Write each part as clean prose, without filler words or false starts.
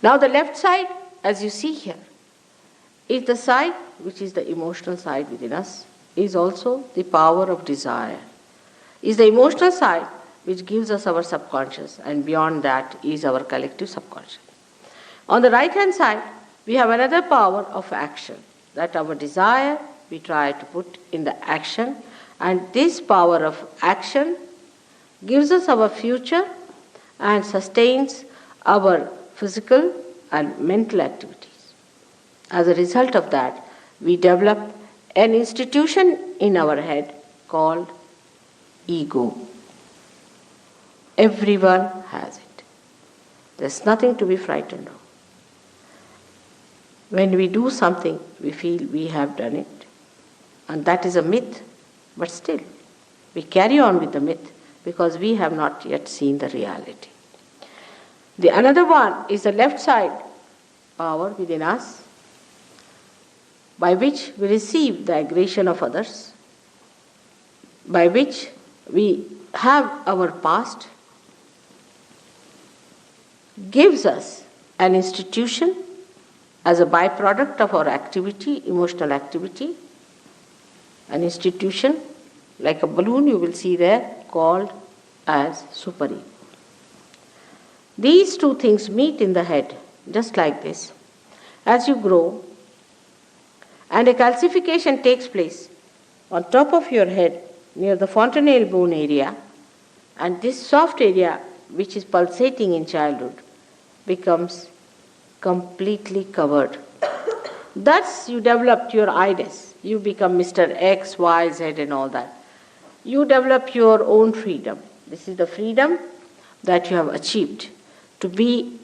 Now the left side, as you see here, is the side which is the emotional side within us, is also the power of desire, is the emotional side which gives us our subconscious, and beyond that is our collective subconscious. On the right hand side, we have another power of action, that our desire we try to put in the action, and this power of action gives us our future and sustains our physical and mental activities. As a result of that, we develop an institution in our head called ego. Everyone has it. There's nothing to be frightened of. When we do something, we feel we have done it. And that is a myth, but still, we carry on with the myth because we have not yet seen the reality. The another one is the left side power within us, by which we receive the aggression of others, by which we have our past, gives us an institution as a byproduct of our activity, emotional activity, an institution like a balloon you will see there called as superego. These two things meet in the head just like this. As you grow and a calcification takes place on top of your head near the fontanelle bone area, and this soft area which is pulsating in childhood becomes completely covered. Thus you developed your I-ness. You become Mr. X, Y, Z and all that. You develop your own freedom. This is the freedom that you have achieved to be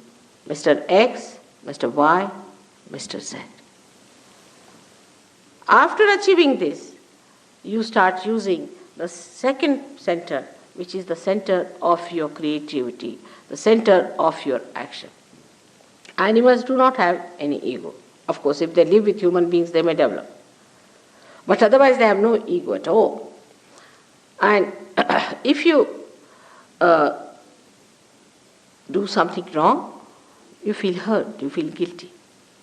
Mr. X, Mr. Y, Mr. Z. After achieving this, you start using the second center, which is the center of your creativity, the center of your action. Animals do not have any ego. Of course, if they live with human beings, they may develop. But otherwise, they have no ego at all. And if you do something wrong, you feel hurt, you feel guilty.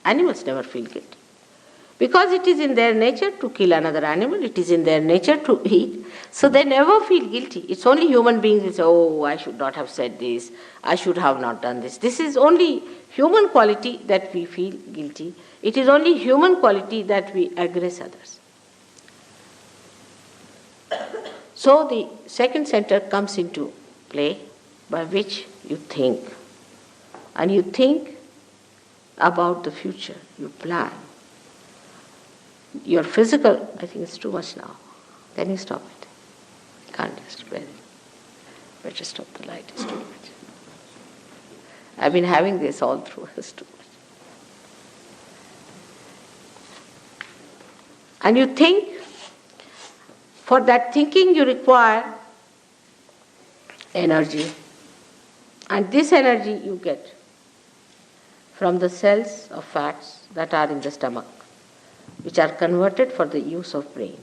Animals never feel guilty. Because it is in their nature to kill another animal, it is in their nature to eat, so they never feel guilty. It's only human beings who say, oh, I should not have said this, I should have not done this. This is only human quality that we feel guilty. It is only human quality that we aggress others. So the second center comes into play, by which you think. And you think about the future, you plan. Your physical, I think it's too much now. Can you stop it? Can't just bear it. Better stop the light, it's too much. I've been having this all through, it's too much. And you think, for that thinking you require energy. And this energy you get from the cells of fats that are in the stomach, which are converted for the use of brain.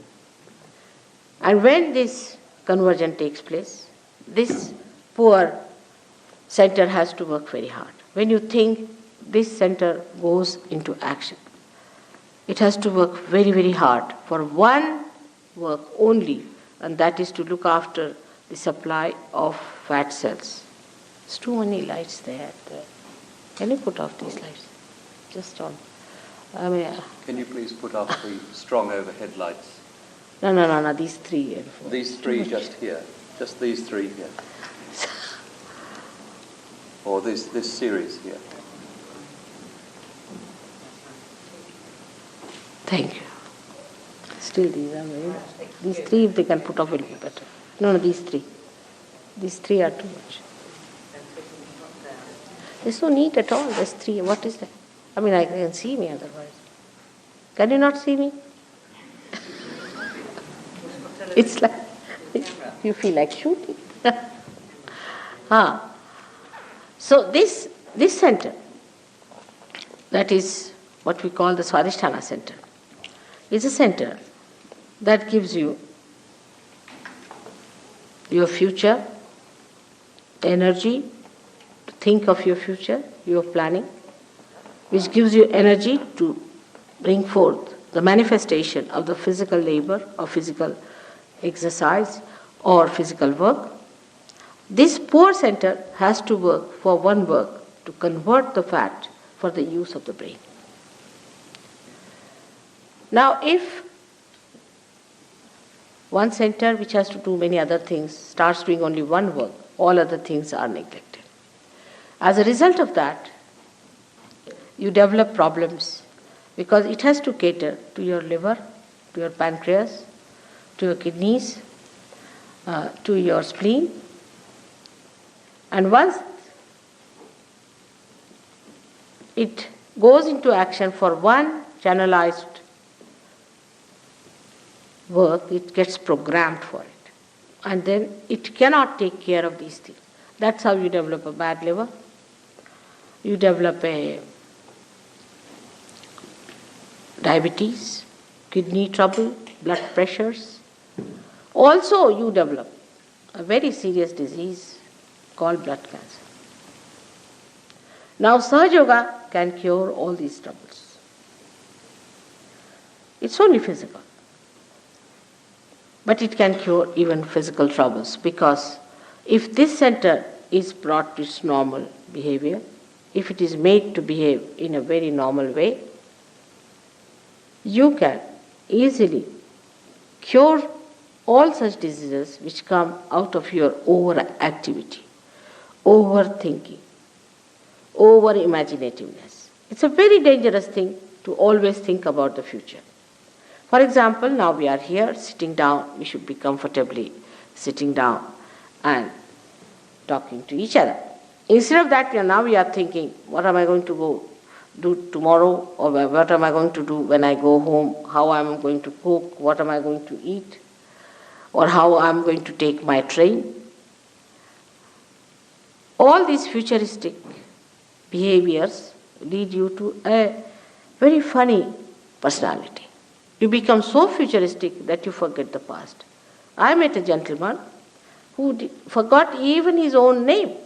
And when this conversion takes place, this poor center has to work very hard. When you think, this center goes into action. It has to work very, very hard for one work only, and that is to look after the supply of fat cells. There's too many lights there. Can you put off these lights? Just on. Can you please put up the strong overhead lights? No, these three. These three just here. Just these three here. Or this series here. Thank you. Still these are very nice. These three, if they can put off, it will be better. No, these three. These three are too much. There's no need at all. There's three. What is that? I can see me otherwise. Can you not see me? It's like, you feel like shooting. So this center, that is what we call the Swadhisthana center, is a center that gives you your future, energy to think of your future, your planning, which gives you energy to bring forth the manifestation of the physical labor or physical exercise or physical work. This poor center has to work for one work, to convert the fat for the use of the brain. Now, if one center which has to do many other things starts doing only one work, all other things are neglected. As a result of that, you develop problems because it has to cater to your liver, to your pancreas, to your kidneys, to your spleen. And once it goes into action for one channelized work, it gets programmed for it. And then it cannot take care of these things. That's how you develop a bad liver. You develop a diabetes, kidney trouble, blood pressures. Also, you develop a very serious disease called blood cancer. Now, Sahaja Yoga can cure all these troubles. It's only physical. But it can cure even physical troubles, because if this center is brought to its normal behavior, if it is made to behave in a very normal way, you can easily cure all such diseases which come out of your overactivity, overthinking, over-imaginativeness. It's a very dangerous thing to always think about the future. For example, now we are here sitting down, we should be comfortably sitting down and talking to each other. Instead of that, now we are thinking, what am I going to go do tomorrow, or what am I going to do when I go home, how am I going to cook, what am I going to eat, or how I am going to take my train. All these futuristic behaviors lead you to a very funny personality. You become so futuristic that you forget the past. I met a gentleman who forgot even his own name.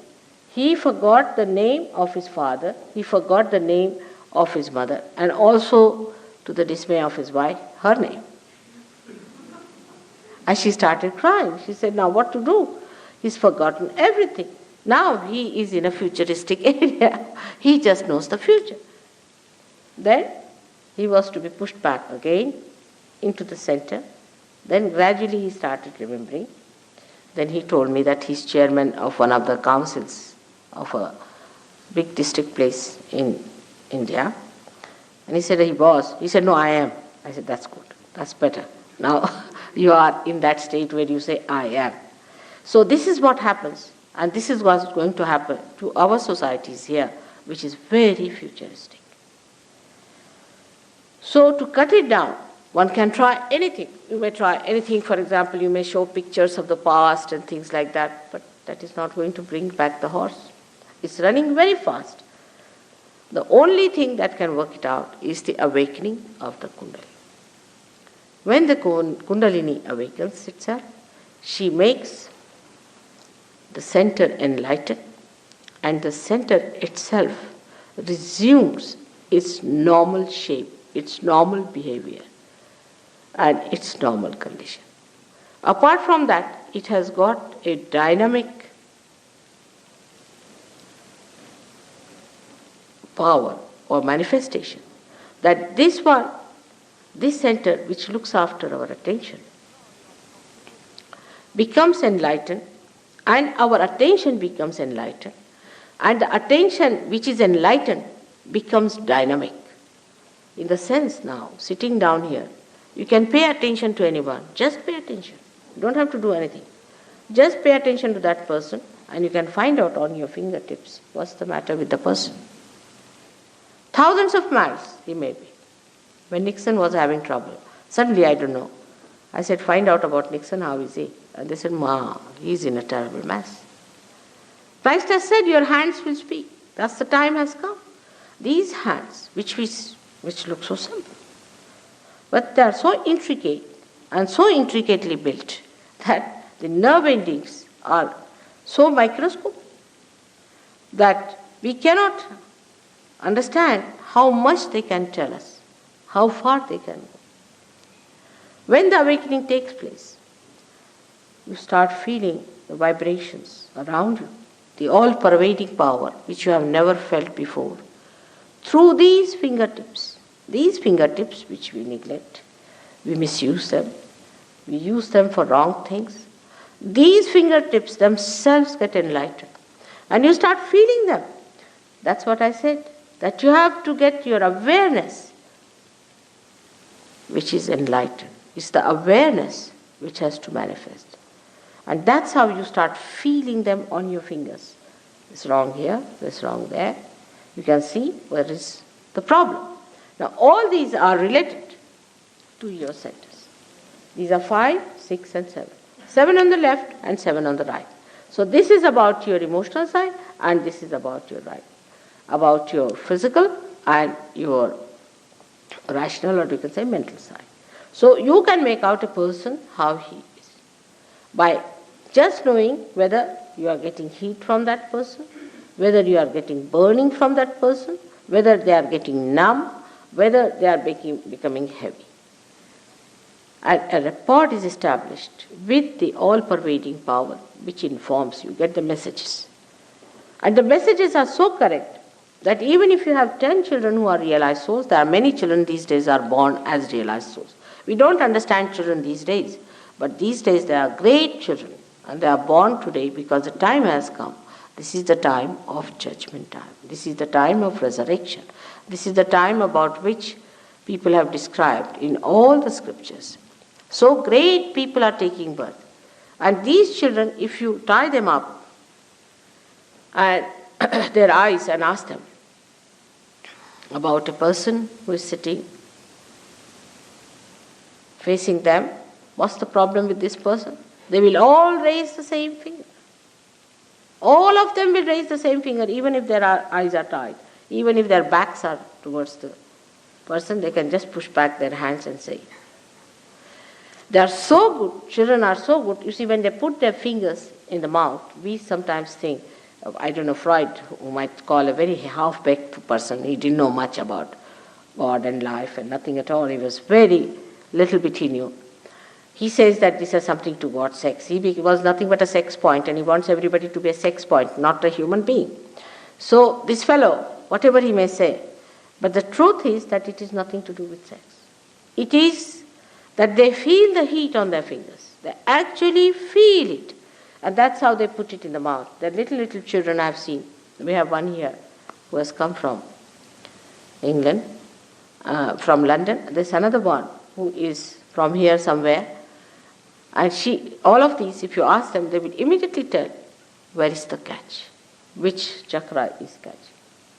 He forgot the name of his father, he forgot the name of his mother, and also, to the dismay of his wife, her name. And she started crying. She said, now what to do? He's forgotten everything. Now he is in a futuristic area. He just knows the future. Then he was to be pushed back again into the center. Then gradually he started remembering. Then he told me that he's chairman of one of the councils of a big district place in India. And he said, he was. He said, no, I am. I said, that's good. That's better. Now you are in that state where you say, I am. So this is what happens. And this is what's going to happen to our societies here, which is very futuristic. So to cut it down, one can try anything. You may try anything. For example, you may show pictures of the past and things like that, but that is not going to bring back the horse. It's running very fast. The only thing that can work it out is the awakening of the Kundalini. When the Kundalini awakens itself, she makes the center enlighten, and the center itself resumes its normal shape, its normal behavior, and its normal condition. Apart from that, it has got a dynamic power or manifestation that this center which looks after our attention becomes enlightened, and our attention becomes enlightened, and the attention which is enlightened becomes dynamic. In the sense now, sitting down here, you can pay attention to anyone. Just pay attention. You don't have to do anything. Just pay attention to that person, and you can find out on your fingertips what's the matter with the person. Thousands of miles he may be. When Nixon was having trouble, suddenly, I don't know, I said, find out about Nixon, how is he? And they said, he's in a terrible mess. Christ has said, your hands will speak. That's the time has come. These hands, which look so simple, but they are so intricate and so intricately built that the nerve endings are so microscopic that we cannot understand how much they can tell us, how far they can go. When the awakening takes place, you start feeling the vibrations around you, the all-pervading power which you have never felt before. Through these fingertips which we neglect, we misuse them, we use them for wrong things. These fingertips themselves get enlightened. And you start feeling them. That's what I said, that you have to get your awareness, which is enlightened. It's the awareness which has to manifest. And that's how you start feeling them on your fingers. It's wrong here, it's wrong there. You can see where is the problem. Now all these are related to your centers. These are 5, 6 and 7. 7 on the left and 7 on the right. So this is about your emotional side and this is about your right. About your physical and your rational, or you can say mental side. So you can make out a person how he is by just knowing whether you are getting heat from that person, whether you are getting burning from that person, whether they are getting numb, whether they are becoming heavy. And a rapport is established with the all-pervading power which informs you, get the messages. And the messages are so correct that even if you have 10 children who are realized souls, there are many children these days are born as realized souls. We don't understand children these days, but these days they are great children and they are born today because the time has come. This is the time of judgment time. This is the time of resurrection. This is the time about which people have described in all the scriptures. So great people are taking birth. And these children, if you tie them up and their eyes and ask them about a person who is sitting facing them, what's the problem with this person? They will all raise the same finger. All of them will raise the same finger, even if their eyes are tied, even if their backs are towards the person, they can just push back their hands and say. They are so good, children are so good. You see, when they put their fingers in the mouth, we sometimes think, I don't know, Freud, who might call a very half-baked person, he didn't know much about God and life and nothing at all. He was very little bit he knew. He says that this has something to God, sex. He was nothing but a sex point and he wants everybody to be a sex point, not a human being. So this fellow, whatever he may say, but the truth is that it is nothing to do with sex. It is that they feel the heat on their fingers. They actually feel it. And that's how they put it in the mouth. The little children I've seen. We have one here who has come from England, from London. There's another one who is from here somewhere. And all of these, if you ask them, they will immediately tell where is the catch, which chakra is catching.